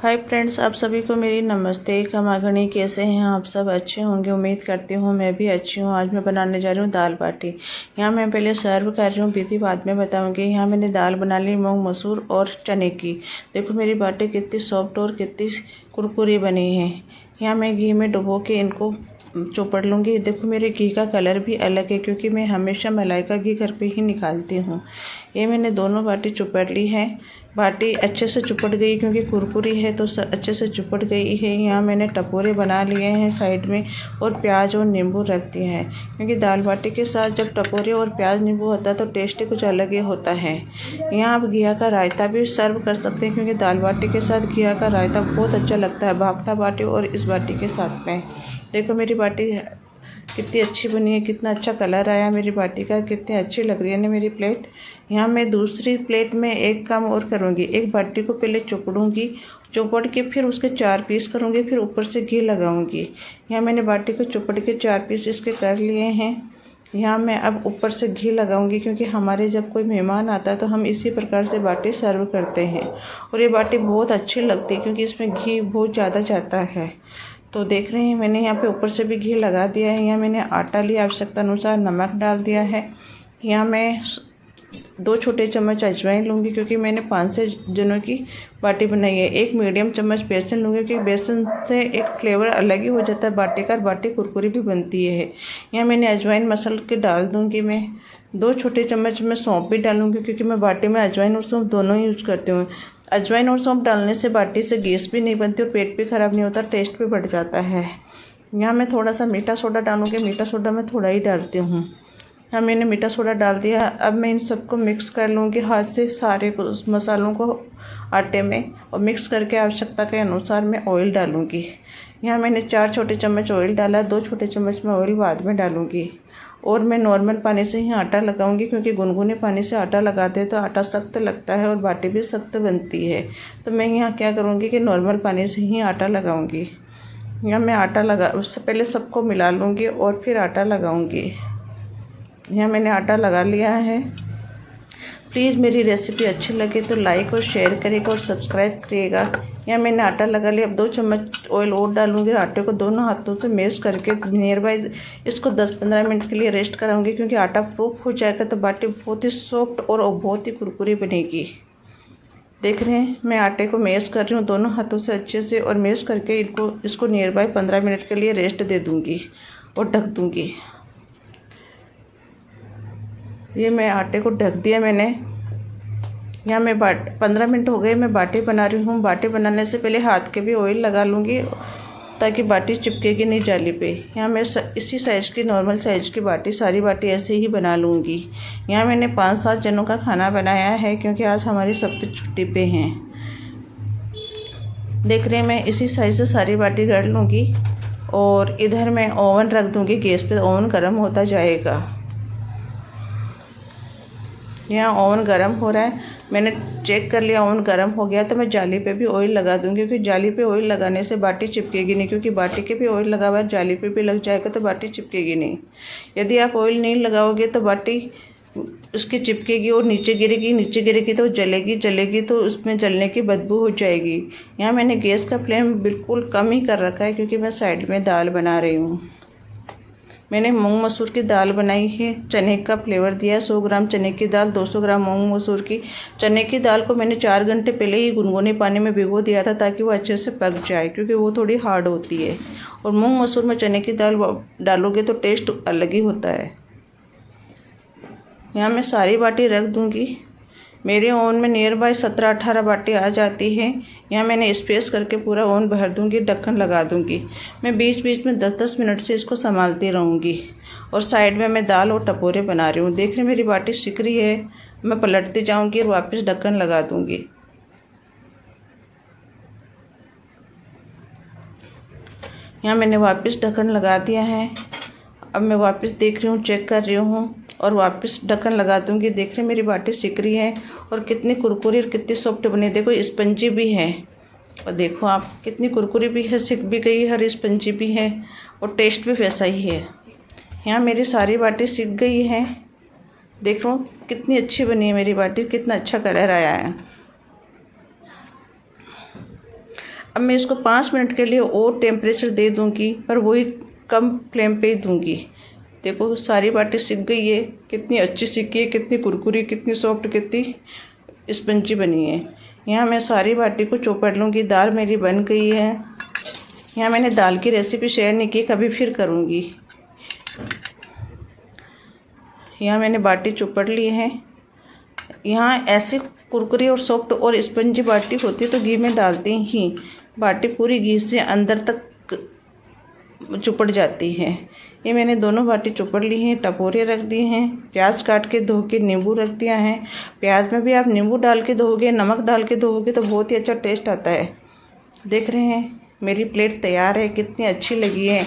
Hi friends, आप सभी को मेरी नमस्ते। खमागणी, कैसे हैं आप सब? अच्छे होंगे, उम्मीद करती हूँ। मैं भी अच्छी हूँ। आज मैं बनाने जा रही हूँ दाल बाटी। यहाँ मैं पहले सर्व कर रही हूँ, विधि बाद में बताऊँगी। यहाँ मैंने दाल बना ली मूंग मसूर और चने की। देखो मेरी बाटी कितनी सॉफ्ट और कितनी कुरकुरी बनी है। यहाँ मैं घी में डुबो के इनको चौपड़ लूँगी। देखो मेरे घी का कलर भी अलग है, क्योंकि मैं हमेशा मलाई का घी घर पे ही निकालती हूँ। ये मैंने दोनों बाटी चौपड़ ली है। बाटी अच्छे से चुपड़ गई, क्योंकि कुरकुरी है तो अच्छे से चुपड़ गई है। यहाँ मैंने टपोरे बना लिए हैं साइड में, और प्याज और नींबू रख दिए हैं, क्योंकि दाल बाटी के साथ जब टपोरे और प्याज नींबू होता है तो टेस्ट कुछ अलग ही होता है। यहाँ आप घिया का रायता भी सर्व कर सकते हैं, क्योंकि दाल बाटी के साथ घिया का रायता बहुत अच्छा लगता है, भापटा बाटी और इस बाटी के साथ में। देखो मेरी बाटी कितनी अच्छी बनी है, कितना अच्छा कलर आया मेरी बाटी का, कितनी अच्छी लग रही है ना मेरी प्लेट। यहाँ मैं दूसरी प्लेट में एक काम और करूँगी। एक बाटी को पहले चुपड़ूँगी, चौपड़ के फिर उसके 4 पीस करूँगी, फिर ऊपर से घी लगाऊँगी। यहाँ मैंने बाटी को चौपड़ के 4 पीस इसके कर लिए हैं। यहाँ मैं अब ऊपर से घी लगाऊंगी, क्योंकि हमारे जब कोई मेहमान आता है तो हम इसी प्रकार से बाटी सर्व करते हैं। और ये बाटी बहुत अच्छी लगती है, क्योंकि इसमें घी बहुत ज़्यादा जाता है। तो देख रहे हैं मैंने यहाँ पे ऊपर से भी घी लगा दिया है। यहाँ मैंने आटा लिया, आवश्यकता अनुसार नमक डाल दिया है। यहाँ मैं 2 छोटे चम्मच अजवाइन लूँगी, क्योंकि मैंने 5 से जनों की बाटी बनाई है। 1 मीडियम चम्मच बेसन लूँगी, क्योंकि बेसन से एक फ्लेवर अलग ही हो जाता है बाटी का, बाटी कुरकुरी भी बनती है। यहाँ मैंने अजवाइन मसल के डाल दूँगी। मैं 2 छोटे चम्मच में सौंफ भी डालूँगी, क्योंकि मैं बाटी में अजवाइन और सौंफ दोनों यूज करती हूँ। अजवाइन और सौंफ डालने से बाटी से गैस भी नहीं बनती और पेट भी ख़राब नहीं होता, टेस्ट भी बढ़ जाता है। यहाँ मैं थोड़ा सा मीठा सोडा डालूँगी। मीठा सोडा मैं थोड़ा ही डालती हूँ। यहाँ मैंने मीठा सोडा डाल दिया। अब मैं इन सबको मिक्स कर लूँगी हाथ से, सारे मसालों को आटे में, और मिक्स करके आवश्यकता के अनुसार मैं ऑयल डालूँगी। यहाँ मैंने 4 छोटे चम्मच ऑयल डाला, 2 छोटे चम्मच में ऑयल बाद में डालूँगी। और मैं नॉर्मल पानी से ही आटा लगाऊंगी, क्योंकि गुनगुने पानी से आटा लगाते हैं तो आटा सख्त लगता है और बाटी भी सख्त बनती है। तो मैं यहाँ क्या करूँगी कि नॉर्मल पानी से ही आटा लगाऊंगी। यहाँ मैं आटा लगा, उससे पहले सबको मिला लूँगी और फिर आटा लगाऊँगी। यहाँ मैंने आटा लगा लिया है। प्लीज़ मेरी रेसिपी अच्छी लगे तो लाइक और शेयर करिएगा और सब्सक्राइब करिएगा। यहाँ मैंने आटा लगा लिया। अब 2 चम्मच ऑयल और डालूंगी। आटे को दोनों हाथों से मैश करके नियर बाय इसको 10-15 मिनट के लिए रेस्ट कराऊंगी, क्योंकि आटा प्रूफ हो जाएगा तो बाटी बहुत ही सॉफ्ट और बहुत ही कुरकुरी बनेगी। देख रहे हैं मैं आटे को मैश कर रही हूँ दोनों हाथों से अच्छे से, और मैश करके इसको नियर बाय 15 मिनट के लिए रेस्ट दे दूँगी और ढक दूँगी। ये मैं आटे को ढक दिया मैंने। यहाँ मैं 15 मिनट हो गए, मैं बाटी बना रही हूँ। बाटी बनाने से पहले हाथ के भी ऑयल लगा लूँगी, ताकि बाटी चिपकेगी नहीं जाली पे। यहाँ मैं इसी साइज़ की, नॉर्मल साइज़ की बाटी, सारी बाटी ऐसे ही बना लूँगी। यहाँ मैंने 5-7 जनों का खाना बनाया है, क्योंकि आज हमारी सब कुछ छुट्टी पे हैं। देख रहे हैं मैं इसी साइज़ से सारी बाटी गढ़ लूँगी, और इधर मैं ओवन रख दूँगी गैस पे। ओवन गर्म होता जाएगा। यहाँ ओवन गर्म हो रहा है, मैंने चेक कर लिया ओवन गर्म हो गया, तो मैं जाली पे भी ऑयल लगा दूँगी, क्योंकि जाली पे ऑयल लगाने से बाटी चिपकेगी नहीं, क्योंकि बाटी के भी ऑयल लगा हुआ है, जाली पे भी लग जाएगा तो बाटी चिपकेगी नहीं। यदि आप ऑयल नहीं लगाओगे तो बाटी उसकी चिपकेगी और नीचे गिरेगी तो जलेगी तो उसमें जलने की बदबू हो जाएगी। यहाँ मैंने गैस का फ्लेम बिल्कुल कम ही कर रखा है, क्योंकि मैं साइड में दाल बना रही हूँ। मैंने मूंग मसूर की दाल बनाई है, चने का फ्लेवर दिया। 100 ग्राम चने की दाल, 200 ग्राम मूंग मसूर की। चने की दाल को मैंने 4 घंटे पहले ही गुनगुने पानी में भिगो दिया था, ताकि वो अच्छे से पक जाए, क्योंकि वो थोड़ी हार्ड होती है। और मूंग मसूर में चने की दाल डालोगे तो टेस्ट अलग ही होता है। यहाँ मैं सारी बाटी रख दूँगी। मेरे ओवन में नियर बाय 17-18 बाटी आ जाती है। यहाँ मैंने स्पेस करके पूरा ओवन भर दूँगी, ढक्कन लगा दूँगी। मैं बीच बीच में 10-10 मिनट से इसको संभालती रहूँगी, और साइड में मैं दाल और टपोरे बना रही हूँ। देख रहे मेरी बाटी सिक रही है, मैं पलटती जाऊँगी और वापस ढक्कन लगा दूँगी। यहाँ मैंने वापस ढक्कन लगा दिया है। अब मैं वापस देख रही हूँ, चेक कर रही हूँ, और वापस ढक्कन लगा दूँगी। देख रहे मेरी बाटी सिक रही है, और कितनी कुरकुरी और कितनी सॉफ्ट बनी। देखो स्पंजी भी है, और देखो आप कितनी कुरकुरी भी है, सिक भी गई है, और स्पंजी भी है, और टेस्ट भी वैसा ही है। यहाँ मेरी सारी बाटी सिक गई है। देख लो कितनी अच्छी बनी है मेरी बाटी, कितना अच्छा कलर आया है। अब मैं इसको 5 मिनट के लिए और टेम्परेचर दे दूँगी, पर वही कम फ्लेम पे ही दूँगी। देखो सारी बाटी सिक गई है, कितनी अच्छी सिकी है, कितनी कुरकुरी, कितनी सॉफ्ट, कितनी स्पंजी बनी है। यहाँ मैं सारी बाटी को चौपड़ लूँगी। दाल मेरी बन गई है। यहाँ मैंने दाल की रेसिपी शेयर नहीं की, कभी फिर करूँगी। यहाँ मैंने बाटी चौपड़ ली है। यहाँ ऐसी कुरकुरी और सॉफ्ट और स्पंजी बाटी होती है तो घी में डालते ही बाटी पूरी घी से अंदर तक चुपड़ जाती है। ये मैंने दोनों बाटी चुपड़ ली हैं, टपोरे रख दिए हैं, प्याज काट के धो के नींबू रख दिया है। प्याज में भी आप नींबू डाल के धोगे, नमक डाल के धोगे तो बहुत ही अच्छा टेस्ट आता है। देख रहे हैं मेरी प्लेट तैयार है, कितनी अच्छी लगी है।